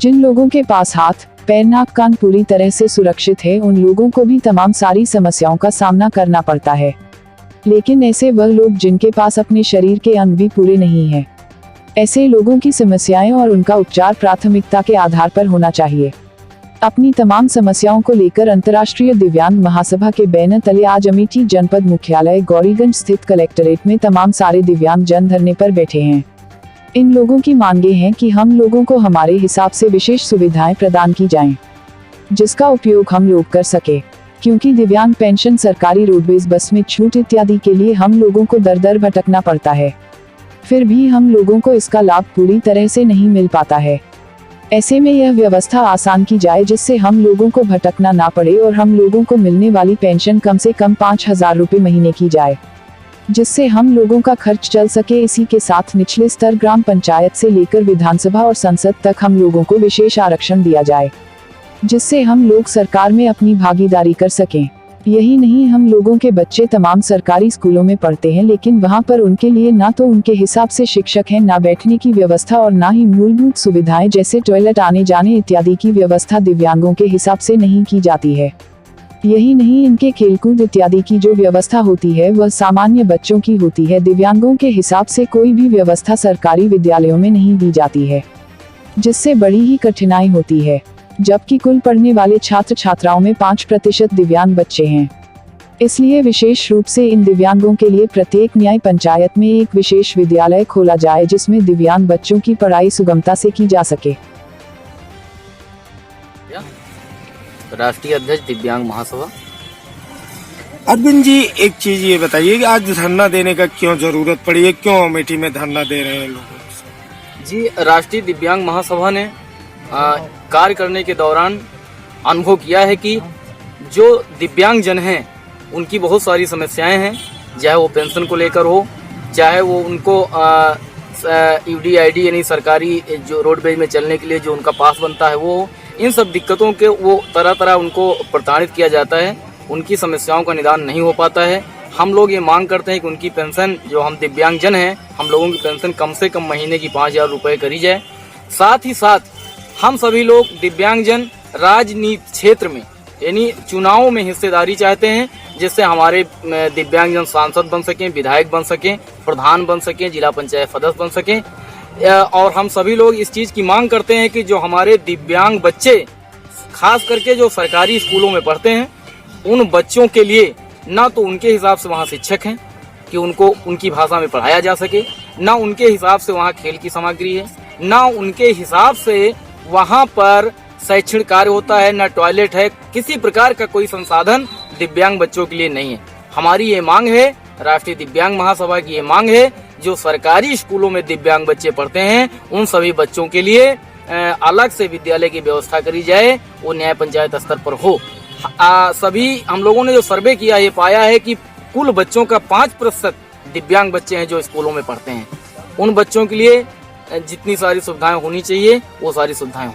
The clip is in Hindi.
जिन लोगों के पास हाथ, पैर, नाक, कान पूरी तरह से सुरक्षित है, उन लोगों को भी तमाम सारी समस्याओं का सामना करना पड़ता है। लेकिन ऐसे वह लोग जिनके पास अपने शरीर के अंग भी पूरे नहीं हैं, ऐसे लोगों की समस्याएं और उनका उपचार प्राथमिकता के आधार पर होना चाहिए। अपनी तमाम समस्याओं को लेकर अंतर्राष्ट्रीय दिव्यांग महासभा के बैनर तले आज अमेठी जनपद मुख्यालय गौरीगंज स्थित कलेक्ट्रेट में तमाम सारे दिव्यांग जन धरने पर बैठे हैं। इन लोगों की मांगे हैं कि हम लोगों को हमारे हिसाब से विशेष सुविधाएं प्रदान की जाएं, जिसका उपयोग हम लोग कर सके, क्योंकि दिव्यांग पेंशन, सरकारी रोडवेज बस में छूट इत्यादि के लिए हम लोगों को दर दर भटकना पड़ता है। फिर भी हम लोगों को इसका लाभ पूरी तरह से नहीं मिल पाता है। ऐसे में यह व्यवस्था आसान की जाए जिससे हम लोगों को भटकना ना पड़े और हम लोगों को मिलने वाली पेंशन कम से कम 5,000 रुपये महीने की जाए, जिससे हम लोगों का खर्च चल सके। इसी के साथ निचले स्तर ग्राम पंचायत से लेकर विधानसभा और संसद तक हम लोगों को विशेष आरक्षण दिया जाए, जिससे हम लोग सरकार में अपनी भागीदारी कर सकें। यही नहीं, हम लोगों के बच्चे तमाम सरकारी स्कूलों में पढ़ते हैं, लेकिन वहां पर उनके लिए ना तो उनके हिसाब से शिक्षक हैं, ना बैठने की व्यवस्था और ना ही मूलभूत सुविधाएं जैसे टॉयलेट, आने जाने इत्यादि की व्यवस्था दिव्यांगों के हिसाब से नहीं की जाती है। यही नहीं, इनके खेलकूद इत्यादि की जो व्यवस्था होती है वह सामान्य बच्चों की होती है। दिव्यांगों के हिसाब से कोई भी व्यवस्था सरकारी विद्यालयों में नहीं दी जाती है, जिससे बड़ी ही कठिनाई होती है। जबकि कुल पढ़ने वाले छात्र छात्राओं में 5% दिव्यांग बच्चे हैं। इसलिए विशेष रूप से इन दिव्यांगों के लिए प्रत्येक न्याय पंचायत में एक विशेष विद्यालय खोला जाए, जिसमें दिव्यांग बच्चों की पढ़ाई सुगमता से की जा सके। राष्ट्रीय अध्यक्ष दिव्यांग महासभा। अरविंद जी, एक चीज ये बताइए कि आज धरना देने का क्यों जरूरत पड़ी है, क्यों अमेठी में धरना दे रहे हैं लोग? जी, राष्ट्रीय दिव्यांग महासभा ने कार्य करने के दौरान अनुभव किया है कि जो दिव्यांग जन हैं उनकी बहुत सारी समस्याएं हैं, चाहे वो पेंशन को लेकर हो, चाहे वो उनको UDID यानी सरकारी जो रोडवेज में चलने के लिए जो उनका पास बनता है वो, इन सब दिक्कतों के वो तरह तरह उनको प्रताड़ित किया जाता है, उनकी समस्याओं का निदान नहीं हो पाता है। हम लोग ये मांग करते हैं कि उनकी पेंशन, जो हम दिव्यांग जन हैं, हम लोगों की पेंशन कम से कम महीने की 5,000 रुपये करी जाए। साथ ही साथ हम सभी लोग दिव्यांगजन राजनीति क्षेत्र में यानी चुनावों में हिस्सेदारी चाहते हैं, जिससे हमारे दिव्यांगजन सांसद बन सकें, विधायक बन सकें, प्रधान बन सकें, जिला पंचायत सदस्य बन सकें। और हम सभी लोग इस चीज़ की मांग करते हैं कि जो हमारे दिव्यांग बच्चे खास करके जो सरकारी स्कूलों में पढ़ते हैं, उन बच्चों के लिए ना तो उनके हिसाब से वहाँ शिक्षक हैं कि उनको उनकी भाषा में पढ़ाया जा सके, ना उनके हिसाब से वहाँ खेल की सामग्री है, ना उनके हिसाब से वहाँ पर शैक्षणिक कार्य होता है, ना टॉयलेट है। किसी प्रकार का कोई संसाधन दिव्यांग बच्चों के लिए नहीं है। हमारी ये मांग है, राष्ट्रीय दिव्यांग महासभा की ये मांग है, जो सरकारी स्कूलों में दिव्यांग बच्चे पढ़ते हैं उन सभी बच्चों के लिए अलग से विद्यालय की व्यवस्था करी जाए, वो न्याय पंचायत स्तर पर हो। सभी हम लोगों ने जो सर्वे किया ये पाया है कि कुल बच्चों का 5% दिव्यांग बच्चे हैं जो स्कूलों में पढ़ते हैं। उन बच्चों के लिए जितनी सारी सुविधाएं होनी चाहिए वो सारी सुविधाएं हों।